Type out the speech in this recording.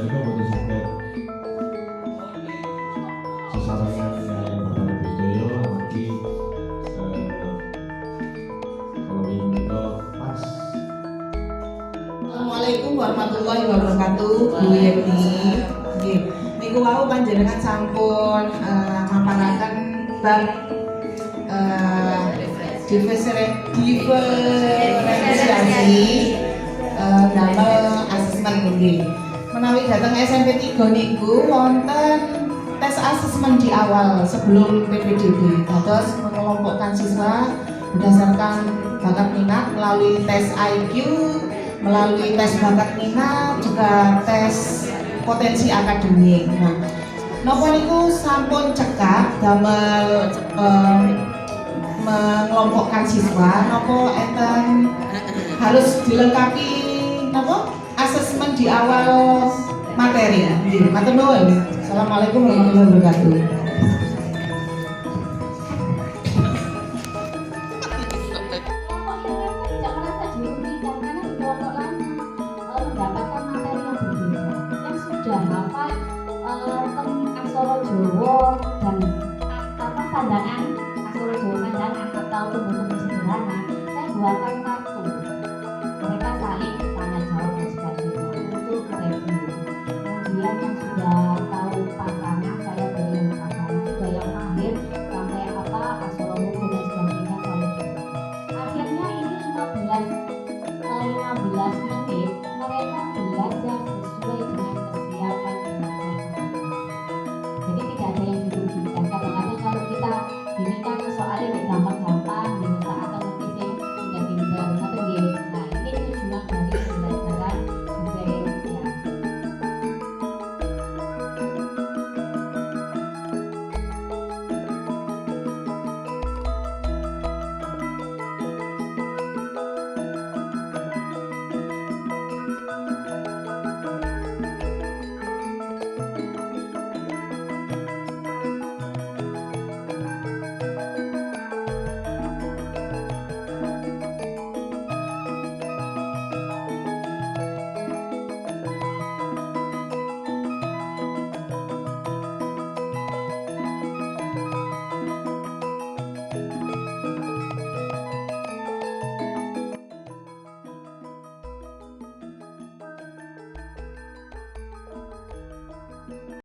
menika boten saged sesarengan kaliyan Bapak Ibu sedaya amargi kalau ini menika pas. Assalamualaikum warahmatullahi wabarakatuh. Bu Yeti. Nggih, niku wau panjenengan sampun maparaken bab diferensiasi damel asesmen nggih. Menawi dateng SMP 3 niku wonten tes asesmen di awal sebelum PPDB. Dados mengelompokkan siswa berdasarkan bakat minat melalui tes IQ, melalui tes bakat minat, juga tes potensi akademik. Nah, napa niku sampun cekak damel mengelompokkan siswa, napa enten harus dilengkapi napa asesmen di awal materi. Nggih, matur nuwun. Assalamualaikum warahmatullahi wabarakatuh. Hafal aksara Jawa dan sandangan aksara Jawa sandangan atau tumbuh-tumbuh sederhana, saya buatkan kartu